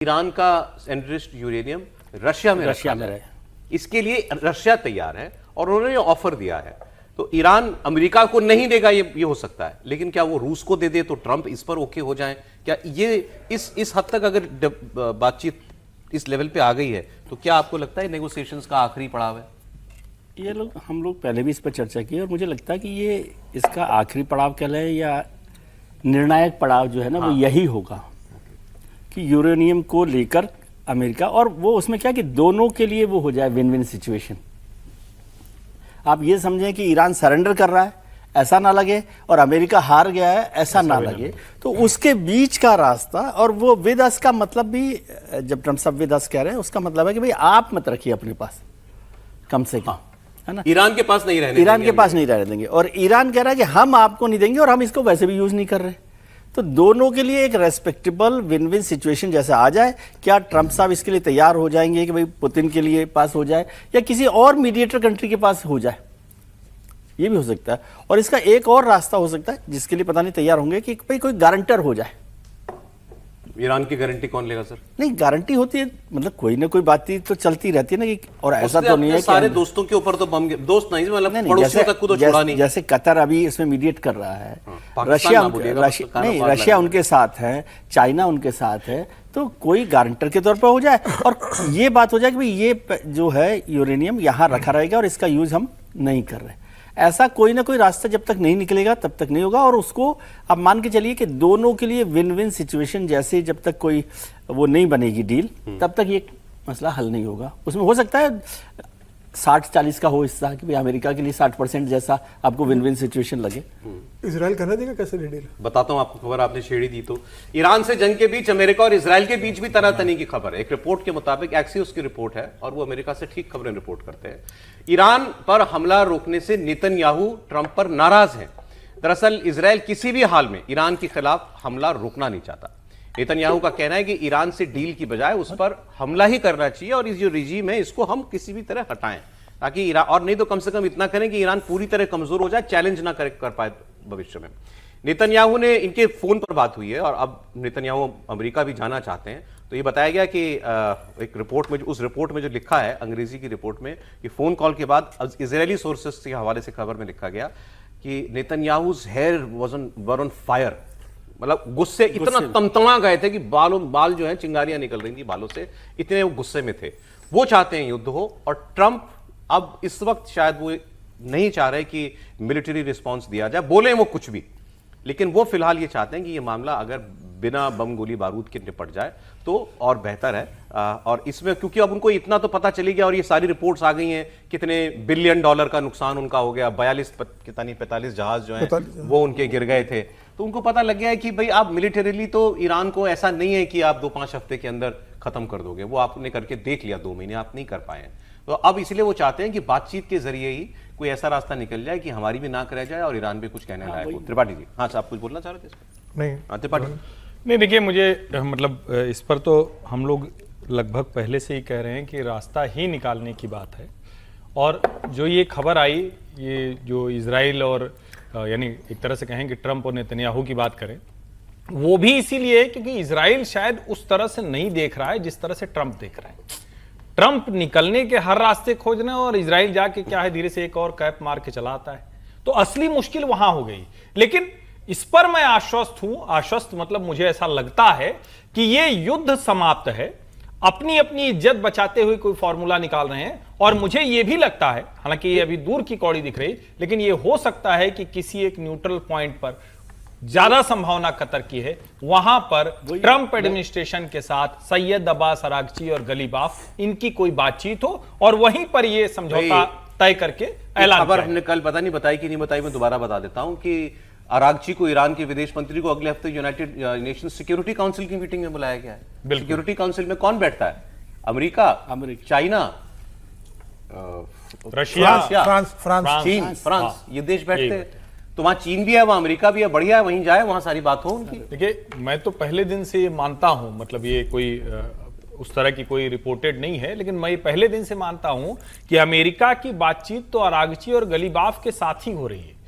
Iran का enriched uranium Russia में रहे। इसके लिए रशिया तैयार है और उन्होंने ऑफर दिया है। तो ईरान अमेरिका को नहीं देगा, ये हो सकता है, लेकिन क्या वो रूस को दे दे तो ट्रंप इस पर ओके हो जाए? क्या ये इस हद तक अगर बातचीत इस लेवल पे आ गई है तो क्या आपको लगता है नेगोशिएशंस का आखिरी पड़ाव है? हम लोग पहले भी इस पर चर्चा की और मुझे लगता है कि ये इसका आखिरी पड़ाव कह लें या निर्णायक पड़ाव जो है ना, वो यही होगा कि यूरेनियम को लेकर अमेरिका, और वो उसमें क्या कि दोनों के लिए वो हो जाए विन विन सिचुएशन। आप ये समझें कि ईरान सरेंडर कर रहा है ऐसा ना लगे और अमेरिका हार गया है ऐसा ना लगे, तो उसके बीच का रास्ता। और वो विद अस का मतलब भी, जब ट्रंप साहब विद अस कह रहे हैं, उसका मतलब है कि भाई आप मत रखिए अपने पास, कम से कम, है ना, ईरान के पास नहीं रहने, ईरान के पास नहीं रहने देंगे। और ईरान कह रहा है कि हम आपको नहीं देंगे और हम इसको वैसे भी यूज नहीं कर रहे। तो दोनों के लिए एक रेस्पेक्टेबल विन विन सिचुएशन जैसा आ जाए। क्या ट्रंप साहब इसके लिए तैयार हो जाएंगे कि भाई पुतिन के लिए पास हो जाए या किसी और मीडिएटर कंट्री के पास हो जाए? ये भी हो सकता है। और इसका एक और रास्ता हो सकता है जिसके लिए पता नहीं तैयार होंगे कि भाई कोई गारंटर हो जाए। ईरान की गारंटी कौन लेगा सर? नहीं, गारंटी होती है, मतलब कोई ना कोई बातचीत तो चलती रहती है ना कि, और ऐसा तो नहीं है सारे दोस्तों के ऊपर तो बम, दोस्त नहीं, मतलब पड़ोसियों तक को तो छोड़ा नहीं। जैसे कतर अभी इसमें मीडिएट कर रहा है, रशिया उनके साथ है, चाइना उनके साथ है, तो कोई गारंटर के तौर पर हो जाए और ये बात हो जाए कि भाई ये जो है यूरेनियम यहाँ रखा रहेगा और इसका यूज हम नहीं कर रहे। ऐसा कोई ना कोई रास्ता जब तक नहीं निकलेगा तब तक नहीं होगा। और उसको आप मान के चलिए कि दोनों के लिए विन विन सिचुएशन जैसे जब तक कोई वो नहीं बनेगी डील, तब तक ये मसला हल नहीं होगा। उसमें हो सकता है 60-40 का हो हिस्सा कि भाई अमेरिका के लिए 60% जैसा आपको विन विन सिचुएशन लगे। इजराइल करने देगा कैसे डील? बताता हूं आपको खबर, आपने छेड़ी दी तो। ईरान से जंग के बीच अमेरिका और इजराइल के बीच भी तनातनी की खबर है। एक रिपोर्ट के मुताबिक, एक्सियोस की रिपोर्ट है और वो अमेरिका से ठीक खबरें रिपोर्ट करते हैं। ईरान पर हमला रोकने से नेतन्याहू ट्रंप पर नाराज हैं। दरअसल इजराइल किसी भी हाल में ईरान के खिलाफ हमला रोकना नहीं चाहता। नेतन्याहू का कहना है कि ईरान से डील की बजाय उस पर हमला ही करना चाहिए और इस जो रिजीम है इसको हम किसी भी तरह हटाएं, ताकि ईरान, और नहीं तो कम से कम इतना करें कि ईरान पूरी तरह कमजोर हो जाए, चैलेंज ना कर पाए भविष्य में। नेतन्याहू ने, इनके फोन पर बात हुई है और अब नेतन्याहू अमेरिका भी जाना चाहते हैं। तो ये बताया गया कि एक रिपोर्ट में, उस रिपोर्ट में जो लिखा है अंग्रेजी की रिपोर्ट में, कि फोन कॉल के बाद इजरायली सोर्सेस के हवाले से खबर में लिखा गया कि नेतन्याहू's hair वर ऑन फायर, मतलब गुस्से इतना तमतमा गए थे कि बाल जो है चिंगारियां निकल रही थी बालों से, इतने वो गुस्से में थे। वो चाहते हैं युद्ध हो और ट्रंप अब इस वक्त शायद वो नहीं चाह रहे कि मिलिट्री रिस्पांस दिया जाए, बोले वो कुछ भी, लेकिन वो फिलहाल ये चाहते हैं कि ये मामला अगर बिना बम गोली बारूद के निपट जाए तो और बेहतर है। और इसमें क्योंकि अब उनको इतना तो पता चली गया और ये सारी रिपोर्ट्स आ गई हैं कितने बिलियन डॉलर का नुकसान उनका हो गया, 45 जहाज जो हैं वो उनके गिर गए थे। तो उनको पता लग गया है कि भाई आप मिलिटरीली तो ईरान को ऐसा नहीं है कि आप 2-5 हफ्ते के अंदर खत्म कर दोगे, वो आपने करके देख लिया, 2 महीने आप नहीं कर पाए हैं। तो अब इसलिए वो चाहते हैं कि बातचीत के जरिए ही कोई ऐसा रास्ता निकल जाए कि हमारी भी नाक रह जाए और ईरान भी कुछ कहने लायक हो। त्रिपाठी जी, हाँ साहब कुछ बोलना चाह रहे थे इसमें? नहीं, त्रिपाठी नहीं, देखिए मुझे मतलब इस पर तो हम लोग लगभग पहले से ही कह रहे हैं कि रास्ता ही निकालने की बात है। और जो ये खबर आई, ये जो इजराइल और यानी एक तरह से कहें कि ट्रंप और नेतन्याहू की बात करें, वो भी इसीलिए क्योंकि इजराइल शायद उस तरह से नहीं देख रहा है जिस तरह से ट्रंप देख रहा है। ट्रंप निकलने के हर रास्ते खोज रहे हैं और इजराइल जाके क्या है धीरे से एक और कैप मार के चला आता है। तो असली मुश्किल वहां हो गई। लेकिन इस पर मैं आश्वस्त हूं, आश्वस्त मतलब मुझे ऐसा लगता है कि ये युद्ध समाप्त है, अपनी अपनी इज्जत बचाते हुए कोई फॉर्मूला निकाल रहे हैं। और मुझे यह भी लगता है, हालांकि ये अभी दूर की कौड़ी दिख रही, लेकिन ये हो सकता है कि किसी एक न्यूट्रल पॉइंट पर ज्यादा संभावना कतर की है, वहां पर ट्रंप एडमिनिस्ट्रेशन के साथ सैयद अब्बास अरागची और गलीबाफ इनकी कोई बातचीत हो और वहीं पर यह समझौता तय करके ऐलान। खबर हमने कल पता नहीं बताई कि नहीं बताई, मैं दोबारा बता देता हूं कि अरागची को, ईरान के विदेश मंत्री को, अगले हफ्ते यूनाइटेड नेशंस सिक्योरिटी काउंसिल की मीटिंग में बुलाया गया है। सिक्योरिटी काउंसिल में कौन बैठता है? अमेरिका, चाइना, रशिया, फ्रांस, चीन, फ्रांस, ये देश बैठते हैं। तो वहां चीन भी है, वहां अमेरिका भी है, बढ़िया है, वहीं जाए, वहां सारी बात हो उनकी। देखिए मैं तो पहले दिन से ये मानता हूं, मतलब ये कोई उस तरह की कोई रिपोर्टेड नहीं है, लेकिन मैं पहले दिन से मानता हूं कि अमेरिका की बातचीत तो अरागची और गलीबाफ के साथ ही हो रही है।